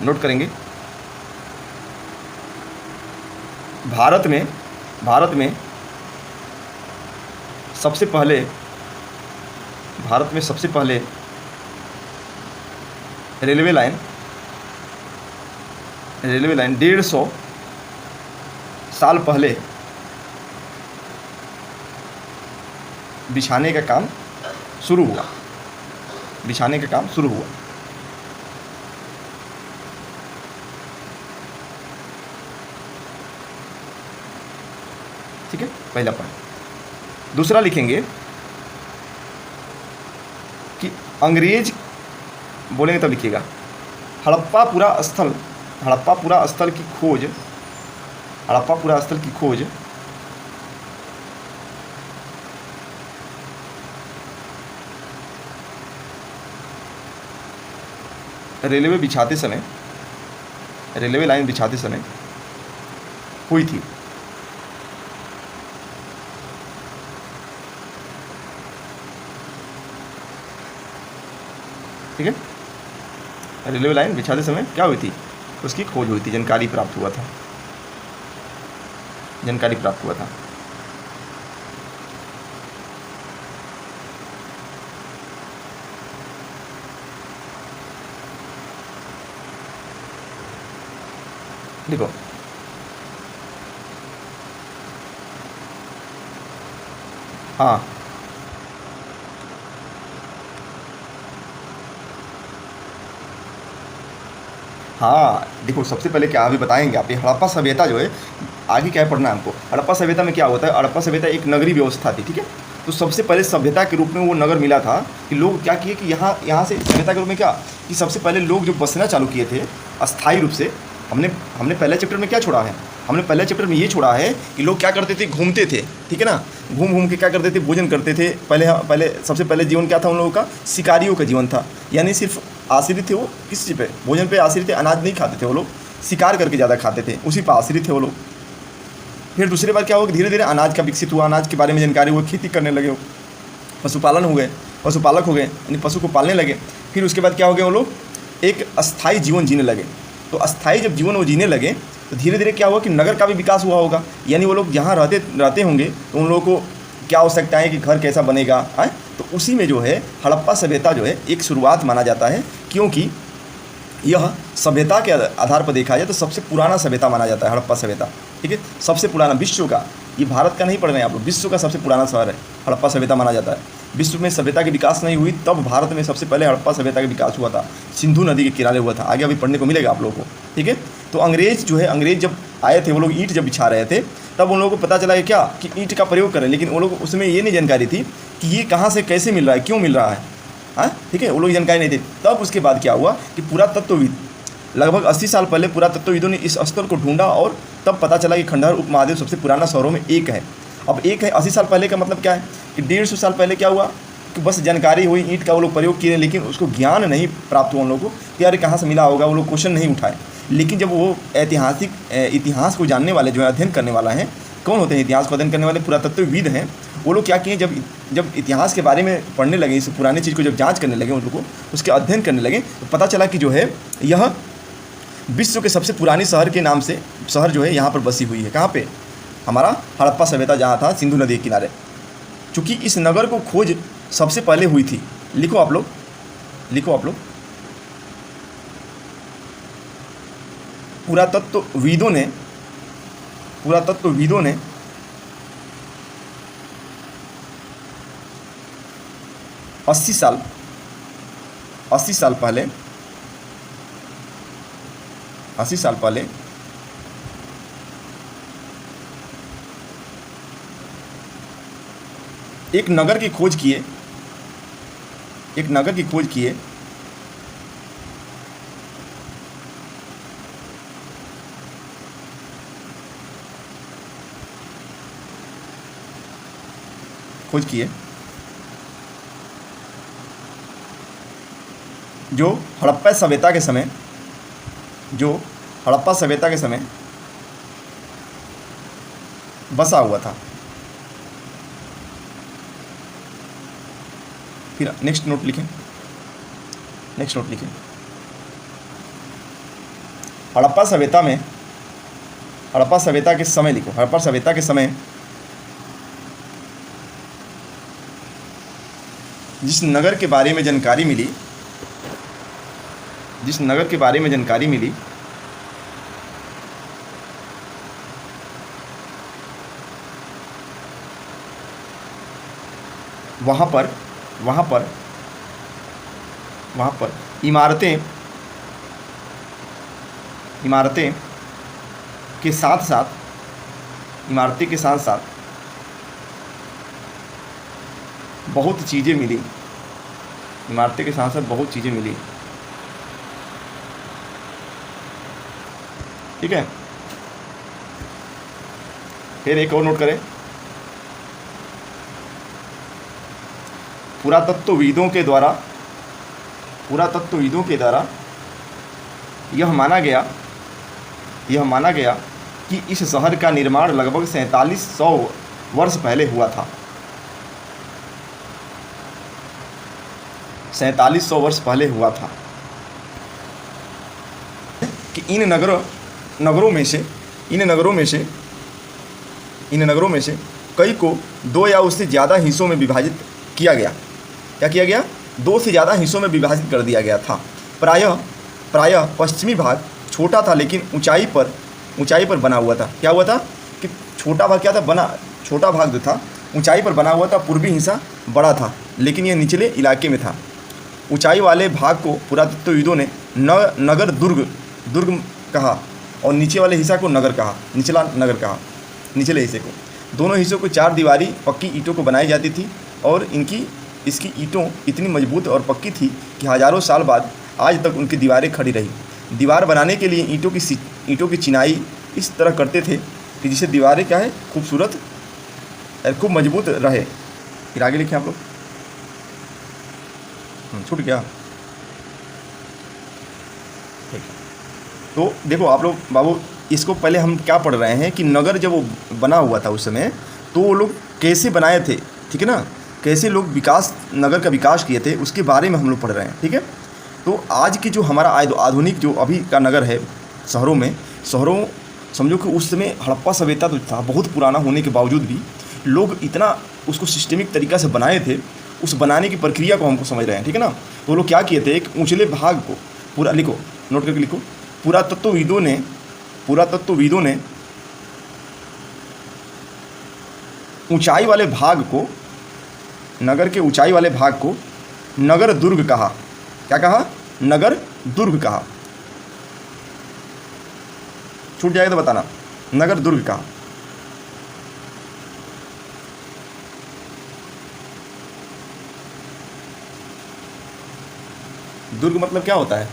Note करेंगे। भारत में सबसे पहले रेलवे लाइन 150 साल पहले बिछाने का काम शुरू हुआ। ठीक है, पहला पॉइंट। दूसरा लिखेंगे कि अंग्रेज बोलेंगे तब लिखिएगा, हड़प्पा पूरा स्थल की खोज रेलवे लाइन बिछाते समय हुई थी। ठीक है, रेलवे लाइन बिछाते समय क्या हुई थी, उसकी खोज हुई थी, जानकारी प्राप्त हुआ था। देखो, हाँ देखो, सबसे पहले क्या अभी बताएंगे आप, ये हड़प्पा सभ्यता जो है, आगे क्या है पढ़ना है हमको। हड़प्पा सभ्यता में क्या होता है, हड़प्पा सभ्यता एक नगरीय व्यवस्था थी। ठीक है, तो सबसे पहले सभ्यता के रूप में वो नगर मिला था कि लोग क्या किए कि यहाँ से सभ्यता के रूप में क्या कि सबसे पहले लोग जो बसना चालू किए थे अस्थायी रूप से। हमने पहले चैप्टर में क्या छोड़ा है, हमने पहले चैप्टर में ये छोड़ा है कि लोग क्या करते थे, घूमते थे। ठीक है ना, घूम के क्या करते थे, भोजन करते थे। पहले सबसे पहले जीवन क्या था उन लोगों का, शिकारियों का जीवन था। यानी सिर्फ आश्रित थे वो किस चीज़ पे, भोजन पे आश्रित थे, अनाज नहीं खाते थे वो लोग, शिकार करके ज़्यादा खाते थे, उसी पर आश्रित थे वो लोग। फिर दूसरी बार क्या हुआ कि धीरे धीरे अनाज का विकसित हुआ, अनाज के बारे में जानकारी हुई, खेती करने लगे वो, पशुपालक हो गए, यानी पशु को पालने लगे। फिर उसके बाद क्या हो गया, वो लोग एक अस्थायी जीवन जीने लगे। तो अस्थायी जब जीवन वो जीने लगे तो धीरे धीरे क्या हुआ कि नगर का भी विकास हुआ होगा। यानी वो लोग जहाँ रहते होंगे तो उन लोगों को क्या हो सकता है कि घर कैसा बनेगा है। तो उसी में जो है हड़प्पा सभ्यता जो है एक शुरुआत माना जाता है, क्योंकि यह सभ्यता के आधार पर देखा जाए तो सबसे पुराना सभ्यता माना जाता है हड़प्पा सभ्यता। ठीक है, सबसे पुराना विश्व का, ये भारत का नहीं पढ़ रहे हैं आप लोग, विश्व का सबसे पुराना शहर है हड़प्पा सभ्यता माना जाता है। विश्व में सभ्यता की विकास नहीं हुई तब भारत में सबसे पहले हड़प्पा सभ्यता का विकास हुआ था, सिंधु नदी के किनारे हुआ था। आगे अभी पढ़ने को मिलेगा आप लोगों को। ठीक है, तो अंग्रेज जब आए थे, वो लोग ईंट जब बिछा रहे थे, तब उन लोगों को पता चला कि ईंट का प्रयोग करें, लेकिन वो लोग उसमें ये नहीं जानकारी थी कि ये कहाँ से कैसे मिल रहा है, क्यों मिल रहा है। हाँ, ठीक है, वो लोग जानकारी नहीं थी। तब उसके बाद क्या हुआ कि पुरातत्वविद लगभग 80 साल पहले पुरातत्वविदों ने इस स्थल को ढूंढा और तब पता चला कि खंडहर उपमहाद्वीप सबसे पुराना शहरों में एक है। अब एक है, 80 साल पहले का मतलब क्या है कि 150 साल पहले क्या हुआ कि बस जानकारी हुई, ईंट का वो लोग प्रयोग किए, लेकिन उसको ज्ञान नहीं प्राप्त हुआ उन लोगों को कि यार कहाँ से मिला होगा, वो लोग क्वेश्चन नहीं उठाए। लेकिन जब वो इतिहास को जानने वाले जो है, अध्ययन करने वाला है, कौन होते हैं इतिहास को अध्ययन करने वाले, पुरातत्वविद हैं, वो लोग क्या किए, जब इतिहास के बारे में पढ़ने लगे, इस पुरानी चीज़ को जब जाँच करने लगे, उन लोग को उसके अध्ययन करने लगे, तो पता चला कि जो है यह विश्व के सबसे पुरानी शहर के नाम से शहर जो है यहाँ पर बसी हुई है। कहाँ पे, हमारा हड़प्पा सभ्यता जहाँ था सिंधु नदी के किनारे। चूँकि इस नगर को खोज सबसे पहले हुई थी, लिखो आप लोग पुरातत्वविदों ने 80 साल पहले एक नगर की खोज किए, जो हड़प्पा सभ्यता के समय बसा हुआ था। फिर नेक्स्ट नोट लिखें। हड़प्पा सभ्यता के समय लिखो। हड़प्पा सभ्यता के समय जिस नगर के बारे में जानकारी मिली, वहाँ पर इमारतें के साथ साथ बहुत चीज़ें मिली। ठीक है, फिर एक और नोट करें। पुरातत्वविदों के द्वारा यह माना गया कि इस शहर का निर्माण लगभग 4700 वर्ष पहले हुआ था। 4700 वर्ष पहले हुआ था कि इन नगरों में से कई को 2 या उससे ज़्यादा हिस्सों में विभाजित किया गया। क्या किया गया? 2 से ज़्यादा हिस्सों में विभाजित कर दिया गया था। प्रायः पश्चिमी भाग छोटा था, लेकिन ऊंचाई पर बना हुआ था। क्या हुआ था कि छोटा भाग जो था ऊंचाई पर बना हुआ था। पूर्वी हिस्सा बड़ा था, लेकिन यह निचले इलाके में था। ऊंचाई वाले भाग को पुरातत्वविदों ने नगर दुर्ग कहा और नीचे वाले हिस्सा को नगर कहा, निचला नगर कहा। निचले हिस्से को, दोनों हिस्सों को 4 दीवारी पक्की ईंटों को बनाई जाती थी और इसकी ईंटों इतनी मजबूत और पक्की थी कि हज़ारों साल बाद आज तक उनकी दीवारें खड़ी रही। दीवार बनाने के लिए ईंटों की चिनाई इस तरह करते थे कि जिससे दीवारें क्या है, खूबसूरत और खूब मजबूत रहे। फिर आगे लिखें आप लोग। छूट गया। ठीक है, तो देखो आप लोग बाबू, इसको पहले हम क्या पढ़ रहे हैं कि नगर जब वो बना हुआ था उस समय, तो वो लोग कैसे बनाए थे, ठीक है ना, कैसे लोग नगर का विकास किए थे, उसके बारे में हम लोग पढ़ रहे हैं। ठीक है, तो आज की जो हमारा आधुनिक जो अभी का नगर है, शहरों समझो कि उस समय हड़प्पा सभ्यता तो था, बहुत पुराना होने के बावजूद भी लोग इतना उसको सिस्टमिक तरीक़ा से बनाए थे। उस बनाने की प्रक्रिया को हमको समझ रहे हैं। ठीक है ना, तो लोग क्या किए थे, एक ऊंचले भाग को पूरा लिखो, नोट करके लिखो। पुरातत्वविदों ने ऊंचाई वाले भाग को, नगर के ऊंचाई वाले भाग को नगर दुर्ग कहा। क्या कहा? नगर दुर्ग कहा। छूट जाएगा तो बताना। नगर दुर्ग कहा। दुर्ग मतलब क्या होता है?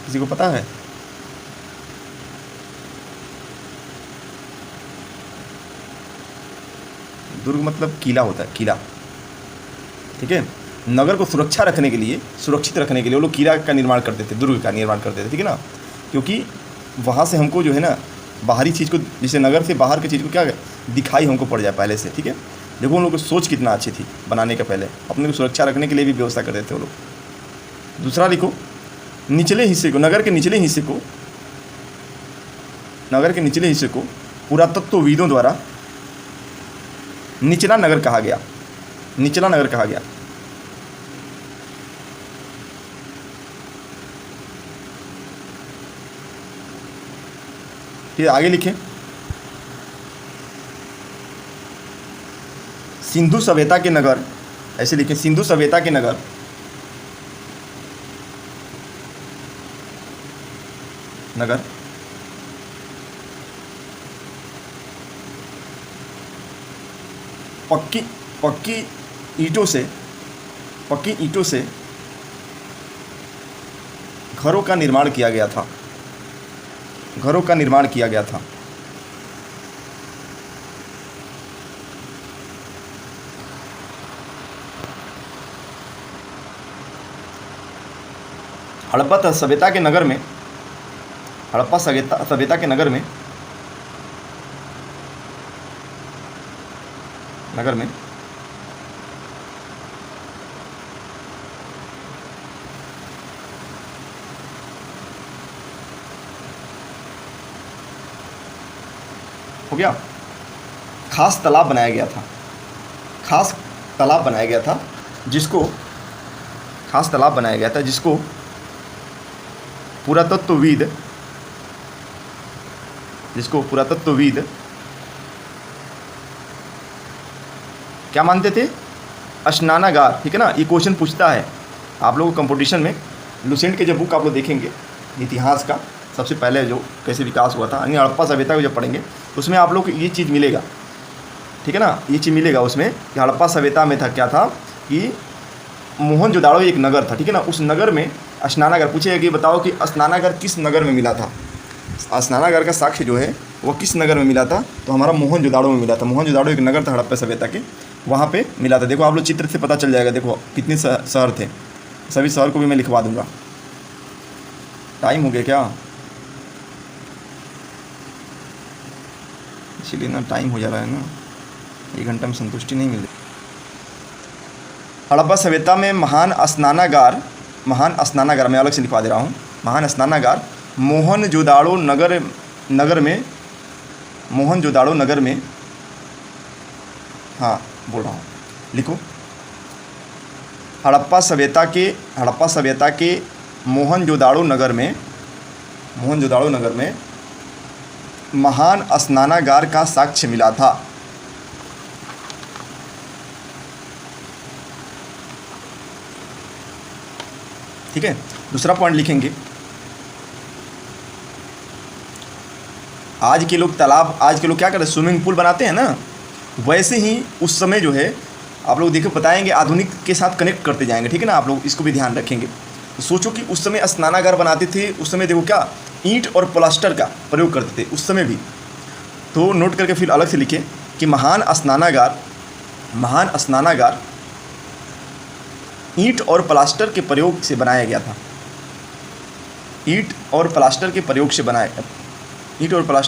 किसी को पता है? दुर्ग मतलब किला होता है, किला। ठीक है, नगर को सुरक्षित रखने के लिए वो लोग किला का निर्माण करते थे, दुर्ग का निर्माण करते थे। ठीक है ना, क्योंकि वहाँ से हमको जो है ना बाहरी चीज़ को, जैसे नगर से बाहर की चीज़ को क्या दिखाई हमको पड़ जाए पहले से। ठीक है, देखो उन लोगों की सोच कितना अच्छी थी, बनाने के पहले अपने को सुरक्षा रखने के लिए भी व्यवस्था करते थे वो लोग। दूसरा लिखो, निचले हिस्से को, नगर के निचले हिस्से को पुरातत्वविदों द्वारा निचला नगर कहा गया। फिर आगे लिखें, सिंधु सभ्यता के नगर, ऐसे लिखें, सिंधु सभ्यता के नगर पक्की ईंटों से घरों का निर्माण किया गया था। हड़प्पा सभ्यता के नगर में हो गया। खास तालाब बनाया गया था, खास तालाब बनाया गया था जिसको खास तालाब बनाया गया था जिसको पुरातत्वविद क्या मानते थे? स्नानागार। ठीक है ना, ये क्वेश्चन पूछता है आप लोगों को कंपटीशन में। लुसेंट के जब बुक आप लोग देखेंगे इतिहास का, सबसे पहले जो कैसे विकास हुआ था यानी हड़प्पा सभ्यता को जब पढ़ेंगे उसमें आप लोग को ये चीज़ मिलेगा। ठीक है ना, ये चीज़ मिलेगा उसमें कि हड़प्पा सभ्यता में था क्या था कि मोहनजोदाड़ो एक नगर था। ठीक है ना, उस नगर में स्नानागार पूछेगा कि बताओ कि स्नानागार किस नगर में मिला था। स्नानागार का साक्ष्य जो है वो किस नगर में मिला था? तो हमारा मोहनजोदाड़ो में मिला था। मोहनजोदाड़ो एक नगर था हड़प्पा सभ्यता के, वहाँ पे मिला था। देखो आप लोग चित्र से पता चल जाएगा, देखो कितने शहर थे, सभी शहर को भी मैं लिखवा दूंगा। टाइम हो गया क्या? इसीलिए ना टाइम हो जा रहा है ना, 1 घंटा में संतुष्टि नहीं मिल रही। हड़प्पा सभ्यता में महान स्नानागार मैं अलग से लिखवा दे रहा हूँ। महान स्नानागार मोहनजोदाड़ो नगर में हाँ बोल रहा हूँ, लिखो। हड़प्पा सभ्यता के मोहनजोदाड़ो नगर में महान स्नानागार का साक्ष्य मिला था। ठीक है, दूसरा पॉइंट लिखेंगे, आज के लोग क्या करते हैं, स्विमिंग पूल बनाते हैं ना, वैसे ही उस समय जो है आप लोग देखो बताएंगे, आधुनिक के साथ कनेक्ट करते जाएंगे। ठीक है ना, आप लोग इसको भी ध्यान रखेंगे। तो सोचो कि उस समय स्नानागार बनाते थे, उस समय देखो क्या ईंट और प्लास्टर का प्रयोग करते थे उस समय भी। तो नोट करके फिर अलग से लिखें कि महान स्नानागार ईंट और प्लास्टर के प्रयोग से बनाया गया था। ईंट और प्लास्टर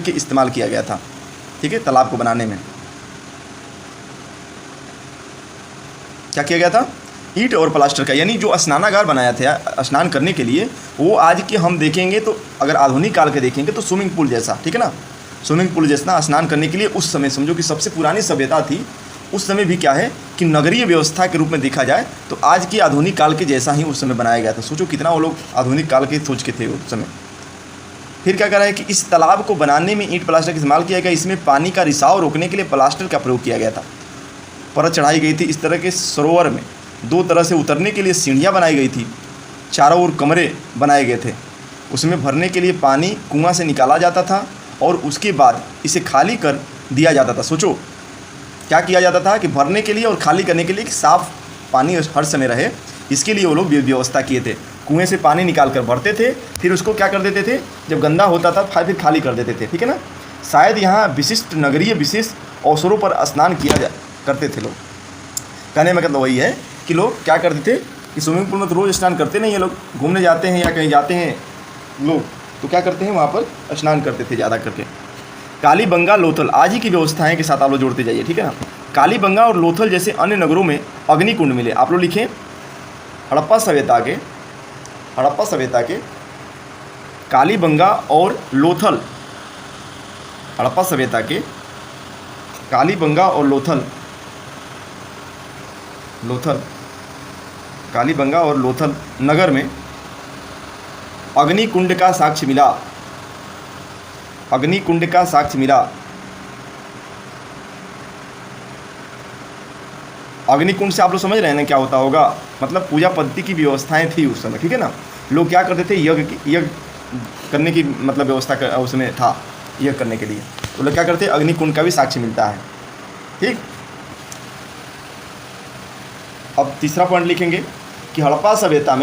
के इस्तेमाल किया गया था। ठीक है, तालाब को बनाने में क्या किया गया था? ईंट और प्लास्टर का, यानी जो स्नानागार बनाया था स्नान करने के लिए, वो आज के हम देखेंगे तो अगर आधुनिक काल के देखेंगे तो स्विमिंग पूल जैसा। ठीक है ना, स्विमिंग पूल जैसा स्नान करने के लिए उस समय समझो कि सबसे पुरानी सभ्यता थी। उस समय भी क्या है कि नगरीय व्यवस्था के रूप में देखा जाए तो आज के आधुनिक काल के जैसा ही उस समय बनाया गया था। सोचो कितना वो लोग आधुनिक काल के सोच के थे उस समय। फिर क्या कर रहा है कि इस तालाब को बनाने में ईंट प्लास्टर का इस्तेमाल किया गया। इसमें पानी का रिसाव रोकने के लिए प्लास्टर का प्रयोग किया गया था। परत चढ़ाई गई थी। इस तरह के सरोवर में 2 तरह से उतरने के लिए सीढ़ियाँ बनाई गई थी। चारों ओर कमरे बनाए गए थे। उसमें भरने के लिए पानी कुआं से निकाला जाता था और उसके बाद इसे खाली कर दिया जाता था। सोचो क्या किया जाता था कि भरने के लिए और खाली करने के लिए कि साफ़ पानी हर समय रहे, इसके लिए वो लोग व्यवस्था किए थे। कुएं से पानी निकाल कर भरते थे, फिर उसको क्या कर देते थे, जब गंदा होता था फिर खाली कर देते थे। ठीक है ना, शायद यहाँ विशिष्ट नगरीय विशेष अवसरों पर स्नान करते थे लोग। कहने में मतलब वही है कि लोग क्या करते थे कि स्विमिंग पूल में तो रोज़ स्नान करते नहीं, ये लोग घूमने जाते हैं या कहीं जाते हैं लोग तो क्या करते हैं वहाँ पर स्नान करते थे ज़्यादा करके। कालीबंगा, लोथल आज ही की व्यवस्थाएं के साथ आप लोग जोड़ते जाइए। ठीक है ना, कालीबंगा और लोथल जैसे अन्य नगरों में अग्निकुंड मिले। आप लोग लिखें हड़प्पा सभ्यता के कालीबंगा और लोथल, हड़प्पा सभ्यता के कालीबंगा और कालीबंगा और लोथल नगर में अग्निकुंड का साक्ष्य मिला। अग्निकुंड से आप लोग समझ रहे हैं ना क्या होता होगा, मतलब पूजा पद्धति की व्यवस्थाएं थी उस समय। ठीक है ना, लोग क्या करते थे, यज्ञ करने की मतलब व्यवस्था उसमें था, यज्ञ करने के लिए तो लोग क्या करते हैं, अग्निकुंड का भी साक्ष्य मिलता है। ठीक, अब तीसरा पॉइंट लिखेंगे कि हड़प्पा सभ्यता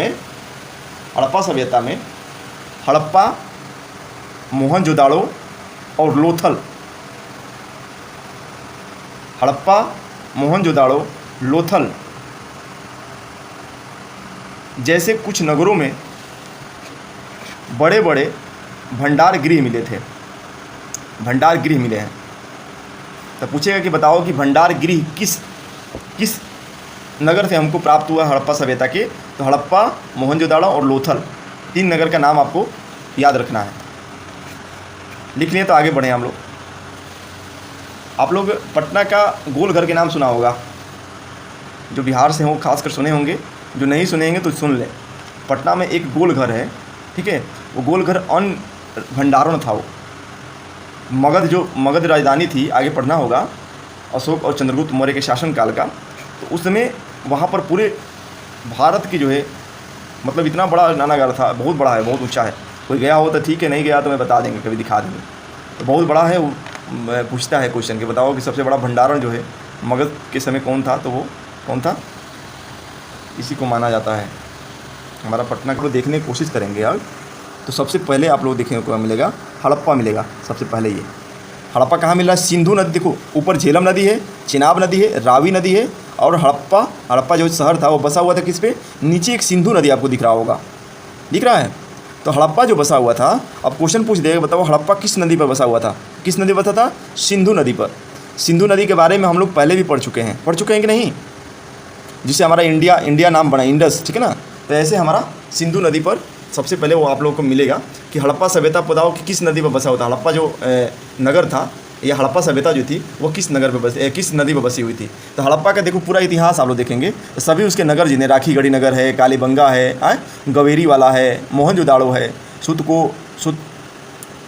में हड़प्पा, मोहनजोदाड़ो और लोथल, हड़प्पा, मोहनजोदाड़ो, लोथल जैसे कुछ नगरों में बड़े बड़े भंडार गृह मिले हैं। तो पूछेगा कि बताओ कि भंडार गृह किस नगर से हमको प्राप्त हुआ हड़प्पा सभ्यता के। तो हड़प्पा, मोहनजोदाड़ो और लोथल 3 नगर का नाम आपको याद रखना है। लिख लिए तो आगे बढ़ें हम लोग। आप लोग पटना का गोल घर के नाम सुना होगा, जो बिहार से हो खासकर सुने होंगे, जो नहीं सुने होंगे तो सुन लें। पटना में एक गोल घर है, ठीक है। वो गोल घर अन्न भंडारण था। वो मगध राजधानी थी, आगे पढ़ना होगा, अशोक और चंद्रगुप्त मौर्य के शासनकाल का। तो उस समय वहाँ पर पूरे भारत की जो है मतलब इतना बड़ा नानागार था, बहुत बड़ा है, बहुत ऊंचा है। कोई गया हो तो ठीक है, नहीं गया तो मैं बता देंगे, कभी दिखा देंगे। तो बहुत बड़ा है। वो पूछता है क्वेश्चन कि बताओ कि सबसे बड़ा भंडारण जो है मगध के समय कौन था, तो वो कौन था, इसी को माना जाता है। हमारा पटना को देखने की कोशिश करेंगे यार। तो सबसे पहले आप लोग देखने को मिलेगा हड़प्पा मिलेगा। सबसे पहले ये हड़प्पा कहाँ मिल रहा है, सिंधु नदी, देखो ऊपर झेलम नदी है, चिनाब नदी है, रावी नदी है, और हड़प्पा जो शहर था वो बसा हुआ था किस पे, नीचे एक सिंधु नदी आपको दिख रहा होगा, दिख रहा है। तो हड़प्पा जो बसा हुआ था, अब क्वेश्चन पूछ देगा, बताओ हड़प्पा किस नदी पर बसा हुआ था, किस नदी पर बसा था, सिंधु नदी पर। सिंधु नदी के बारे में हम लोग पहले भी पढ़ चुके हैं कि नहीं, जिससे हमारा इंडिया नाम बना, इंडस, ठीक है ना। तो ऐसे हमारा सिंधु नदी पर सबसे पहले वो आप लोगों को मिलेगा कि हड़प्पा सभ्यता बताओ कि किस नदी पर बसा हुआ था। हड़प्पा जो नगर था, या हड़प्पा सभ्यता जो थी वो किस नदी पर बसी हुई थी। तो हड़प्पा का देखो पूरा इतिहास आप लोग देखेंगे तो सभी उसके नगर जिन्हें राखीगढ़ी नगर है, कालीबंगा है, गवेरी वाला है, मोहनजोदाड़ो है,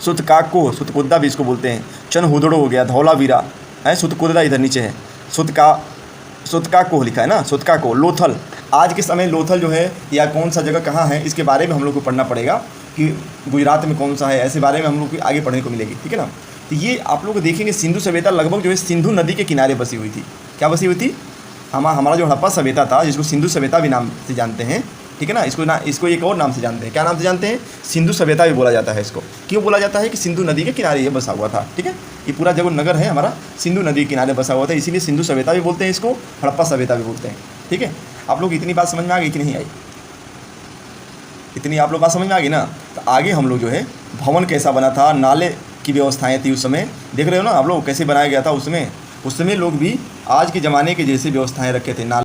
सुतकोद्दा भी इसको बोलते हैं, चनहुदड़ो हो गया, धौलावीरा है, सुतकोद्दा इधर नीचे है, सुतका को लिखा है ना, सुतका को, लोथल। आज के समय लोथल जो है या कौन सा जगह कहाँ है, इसके बारे में हम लोग को पढ़ना पड़ेगा कि गुजरात में कौन सा है, ऐसे बारे में हम लोग को आगे पढ़ने को मिलेगी, ठीक है ना। तो ये आप लोग देखेंगे सिंधु सभ्यता लगभग जो है सिंधु नदी के किनारे बसी हुई थी। क्या बसी हुई थी, हमारा जो हड़प्पा सभ्यता था, जिसको सिंधु सभ्यता भी नाम से जानते हैं, ठीक है ना। इसको एक और नाम से जानते हैं, क्या नाम से जानते हैं, सिंधु सभ्यता भी बोला जाता है इसको। क्यों बोला जाता है कि सिंधु नदी के किनारे ये बसा हुआ था, ठीक है। ये पूरा जो नगर है हमारा सिंधु नदी के किनारे बसा हुआ था, इसीलिए सिंधु सभ्यता भी बोलते हैं इसको, हड़प्पा सभ्यता भी बोलते हैं, ठीक है। आप लोग इतनी बात समझ में आ गई कि नहीं आई, इतनी आप लोग बात समझ में आ गई ना। तो आगे हम लोग जो है भवन कैसा बना था, नाले की व्यवस्थाएं थी उस समय, देख रहे हो ना आप लोग कैसे बनाया गया था उस समय लोग भी आज के ज़माने के जैसे व्यवस्थाएं रखे थे।